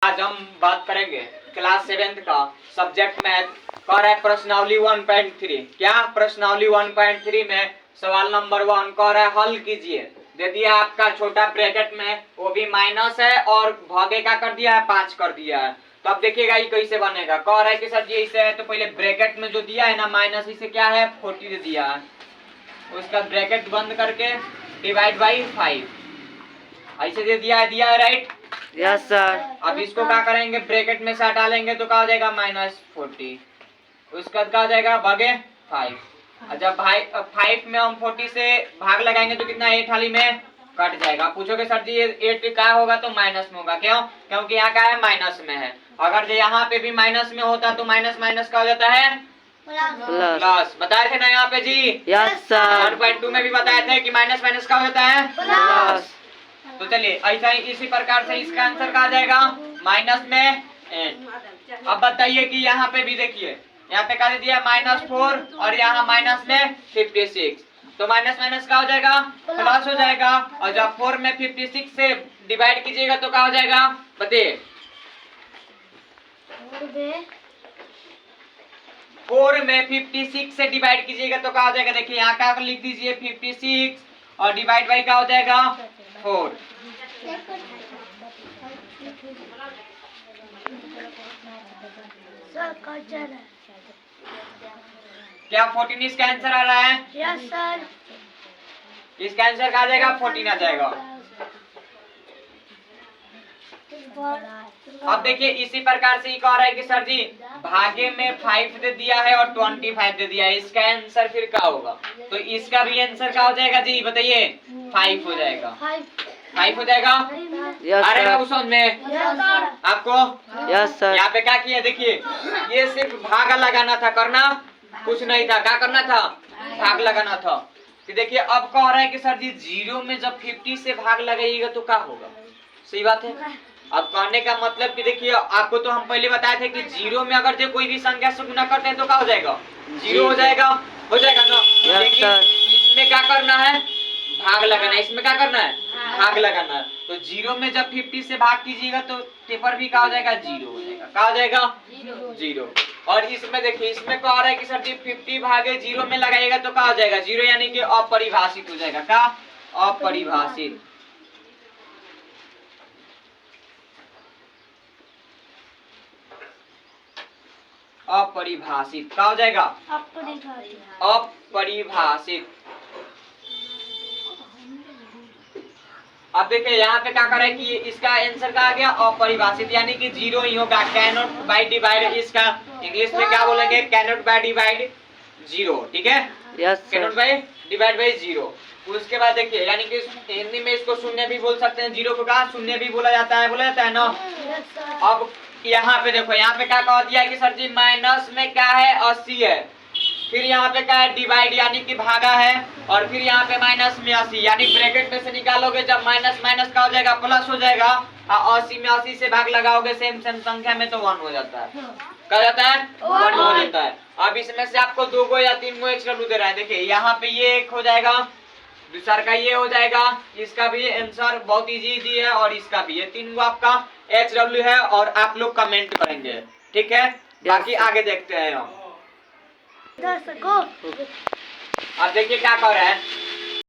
आज हम बात करेंगे क्लास 7th का सब्जेक्ट मैथ। कह रहा है प्रश्नावली 1.3। क्या प्रश्नावली 1.3 में सवाल नंबर 1 कह रहा है हल कीजिए। दे दिया आपका छोटा ब्रैकेट में, वो भी माइनस है और भागे का कर दिया है 5 कर दिया है। तो अब देखिएगा ये कैसे बनेगा। कह रहा है कि सर जी ऐसे है, तो पहले ब्रैकेट में जो दिया है ना माइनस, इसे क्या है 40 दे दिया है। उसका ब्रैकेट बंद करके डिवाइड बाई 5 ऐसे दे दिया है राइट। Yes sir. अब इसको क्या करेंगे, ब्रैकेट में से हटा लेंगे तो क्या हो जाएगा -40। उसका क्या हो जाएगा भागे 5। जब भाई 5 में हम 40 से भाग लगाएंगे तो कितना 8 थाली में कट जाएगा। पूछोगे सर जी ये 8 क्या होगा, तो माइनस में होगा। क्यों? क्योंकि यहाँ क्या है माइनस में है। अगर जो यहाँ पे भी माइनस में होता तो माइनस माइनस का हो जाता है प्लस। बताए थे ना यहाँ पे जी। Yes sir. 1.2 में भी बताए थे कि माइनस माइनस का हो जाता है प्लस। तो चलिए ऐसा ही इसी प्रकार से इसका आंसर क्या आ जाएगा माइनस में 8। अब बताइए कि यहाँ पे भी देखिए, यहाँ पे क्या दे दिया -4 और यहाँ माइनस में 56। तो माइनस माइनस का हो जाएगा प्लस हो जाएगा। और जब 4 में 56 से डिवाइड कीजिएगा तो क्या हो जाएगा बताइए। 4 में 56 से डिवाइड कीजिएगा तो क्या हो जाएगा। देखिए यहाँ क्या लिख दीजिए 56 और डिवाइड बाई क्या हो जाएगा 4। क्या 14 इसका आंसर आ रहा है? Yes sir. इसका आंसर क्या आ जाएगा 14 आ जाएगा। अब देखिए इसी प्रकार से कह रहा है कि सर जी भागे में 5 दे दिया है और 25 दे दिया है, इसका आंसर फिर क्या होगा। तो इसका भी आंसर क्या हो जाएगा जी बताइए 5 हो जाएगा। 5 हो जाएगा। अरे बाबू समझ में आपको। Yes sir. यहाँ पे क्या किया देखिए, ये सिर्फ भागा लगाना था, करना कुछ नहीं था। क्या करना था भाग लगाना था। तो देखिए अब कह रहा है कि सर जी 0 में जब 50 से भाग लगाइएगा तो क्या होगा। सही बात है। अब कहने का मतलब कि देखिए आपको तो हम पहले बताए थे कि 0 में अगर जो कोई भी संख्या से गुना करते हैं तो क्या हो जाएगा 0 हो जाएगा ना। लेकिन इसमें क्या करना है भाग लगाना है। इसमें क्या करना है भाग लगाना है। तो 0 में जब 50 से भाग कीजिएगा तो पेपर भी क्या हो जाएगा 0 हो जाएगा। क्या हो जाएगा 0। और इसमें देखिए इसमें कह रहा है कि सर जी 50 भागे 0 में लगाइएगा तो क्या हो जाएगा 0, यानी कि अपरिभाषित हो जाएगा। क्या अपरिभाषित। अपरिभाषित क्या हो जाएगा अपरिभाषित। अब देखिए यहाँ पे क्या कर रहा है कि इसका आंसर क्या आ गया अपरिभाषित, यानी कि 0 ही होगा। कैनॉट बाय डिवाइड, इसका इंग्लिश में क्या बोलेंगे कैनॉट बाय डिवाइड 0। ठीक है yes cannot by divide by 0। उसके बाद देखिए यानी कि हिंदी में इसको शून्य भी बोल सकते हैं। 0 को कहा शून्य भी बोला जाता है ना। अब यहाँ पे देखो यहाँ पे क्या कह दिया कि सर जी माइनस में क्या है 80 है, फिर यहाँ पे क्या है डिवाइड यानी कि भागा है, और फिर यहाँ पे माइनस में 80 यानी ब्रैकेट में से निकालोगे जब माइनस माइनस का हो जाएगा प्लस हो जाएगा। 80 में 80 से भाग लगाओगे सेम सेम संख्या में तो 1 हो जाता है। क्या जाता है 1 हो जाता है। अब इसमें से आपको 2 गो या 3 गो एक्स्ट्रा दे रहा है। देखिए यहाँ पे ये 1 हो जाएगा, दूसरा का ये हो जाएगा, इसका भी आंसर बहुत इजी है और इसका भी। ये 3 गो आपका HW है और आप लोग कमेंट करेंगे। ठीक है बाकी आगे देखते हैं हम। अब देखिए क्या कर रहा है